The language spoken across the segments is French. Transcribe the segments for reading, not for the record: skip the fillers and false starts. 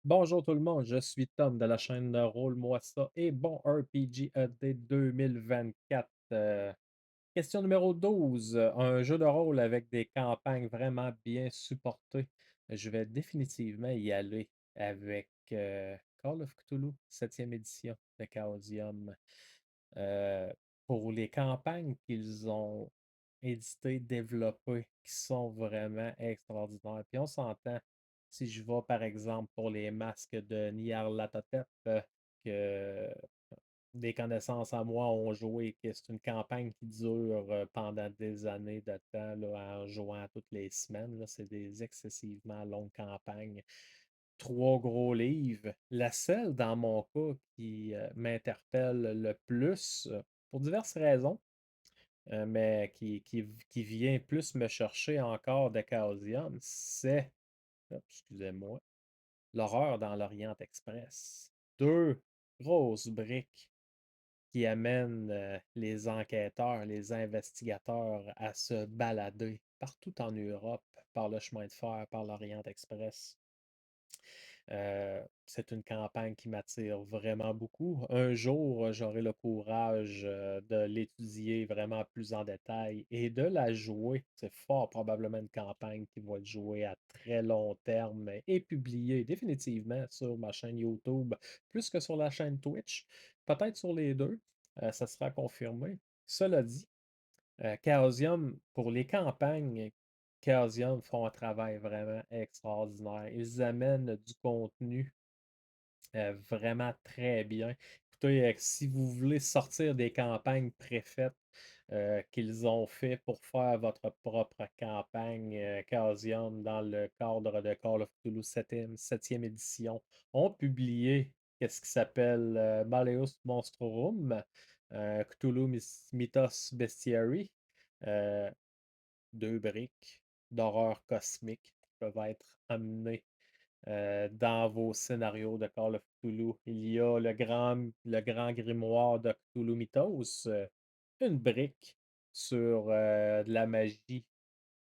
Bonjour tout le monde, je suis Tom de la chaîne de Roule-moi ça et bon RPG AD 2024. Question numéro 12, un jeu de rôle avec des campagnes vraiment bien supportées. Je vais définitivement y aller avec Call of Cthulhu, 7e édition de Chaosium. Euh, pour les campagnes qu'ils ont éditées, développées, qui sont vraiment extraordinaires. Puis on s'entend, si je vais par exemple pour les masques de Nyarlathotep, que des connaissances à moi ont joué, que c'est une campagne qui dure pendant des années de temps, là, en jouant toutes les semaines. Là, c'est des excessivement longues campagnes. Trois gros livres. La seule, dans mon cas, qui m'interpelle le plus, pour diverses raisons, mais qui vient plus me chercher encore de Chaosium, c'est, excusez-moi, l'horreur dans l'Orient Express. Deux grosses briques qui amènent les enquêteurs, les investigateurs à se balader partout en Europe par le chemin de fer, par l'Orient Express. C'est une campagne qui m'attire vraiment beaucoup. Un jour, j'aurai le courage de l'étudier vraiment plus en détail et de la jouer. C'est fort probablement une campagne qui va être jouée à très long terme et publiée définitivement sur ma chaîne YouTube, plus que sur la chaîne Twitch. Peut-être sur les deux, ça sera confirmé. Cela dit, Chaosium, pour les campagnes, Chaosium font un travail vraiment extraordinaire. Ils amènent du contenu vraiment très bien. Écoutez, si vous voulez sortir des campagnes préfaites qu'ils ont fait pour faire votre propre campagne Chaosium dans le cadre de Call of Cthulhu 7e édition, ont publié ce qui s'appelle Malleus Monstrorum, Cthulhu Mythos Bestiary. Euh, Deux briques d'horreur cosmique qui peuvent être amenées dans vos scénarios de Call of Cthulhu. Il y a le grand grimoire de Cthulhu Mythos, une brique sur de la magie qui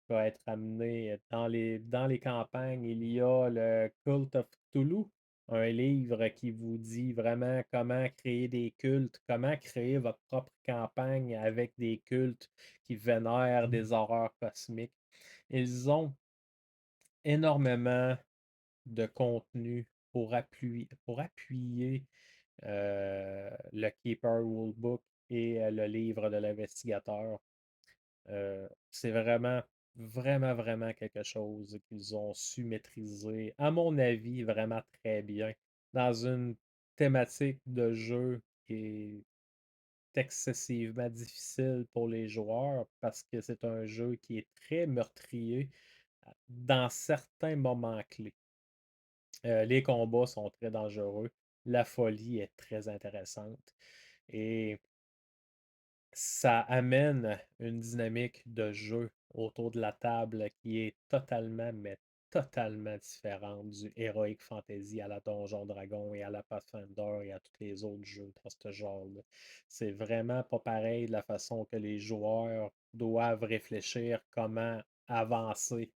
peut être amenée dans les campagnes. Il y a le Cult of Cthulhu, un livre qui vous dit vraiment comment créer des cultes, comment créer votre propre campagne avec des cultes qui vénèrent des horreurs cosmiques. Ils ont énormément de contenu pour appuyer le Keeper Rulebook et le livre de l'investigateur. C'est vraiment, vraiment, vraiment quelque chose qu'ils ont su maîtriser, à mon avis, vraiment très bien, dans une thématique de jeu qui est excessivement difficile pour les joueurs parce que c'est un jeu qui est très meurtrier dans certains moments clés. Les combats sont très dangereux. La folie est très intéressante. Et ça amène une dynamique de jeu autour de la table qui est totalement, mais totalement différente du Heroic Fantasy à la Donjon Dragon et à la Pathfinder et à tous les autres jeux dans ce genre-là. C'est vraiment pas pareil de la façon que les joueurs doivent réfléchir comment avancer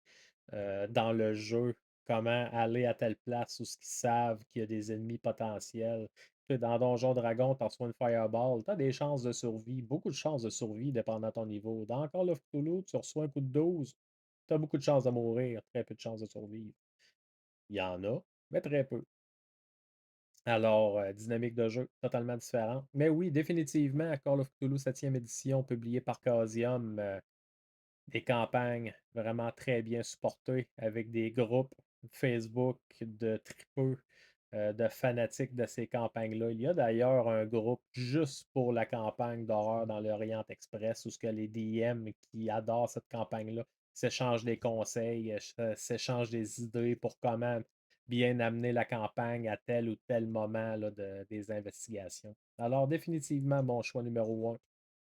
dans le jeu, comment aller à telle place où ils savent qu'il y a des ennemis potentiels. Dans Donjon Dragon, tu reçois une Fireball, tu as des chances de survie, beaucoup de chances de survie dépendant de ton niveau. Dans Call of Cthulhu, tu reçois un coup de 12, tu as beaucoup de chances de mourir, très peu de chances de survivre. Il y en a, mais très peu. Alors, dynamique de jeu totalement différente. Mais oui, définitivement, Call of Cthulhu 7e édition, publiée par Chaosium, des campagnes vraiment très bien supportées avec des groupes Facebook de tripeux, de fanatiques de ces campagnes-là. Il y a d'ailleurs un groupe juste pour la campagne d'horreur dans l'Orient Express où ce que les DM qui adorent cette campagne-là s'échangent des conseils, s'échangent des idées pour comment bien amener la campagne à tel ou tel moment là, des investigations. Alors définitivement mon choix numéro un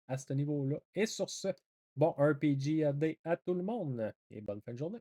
à ce niveau-là. Et sur ce, bon RPG AD à tout le monde et bonne fin de journée.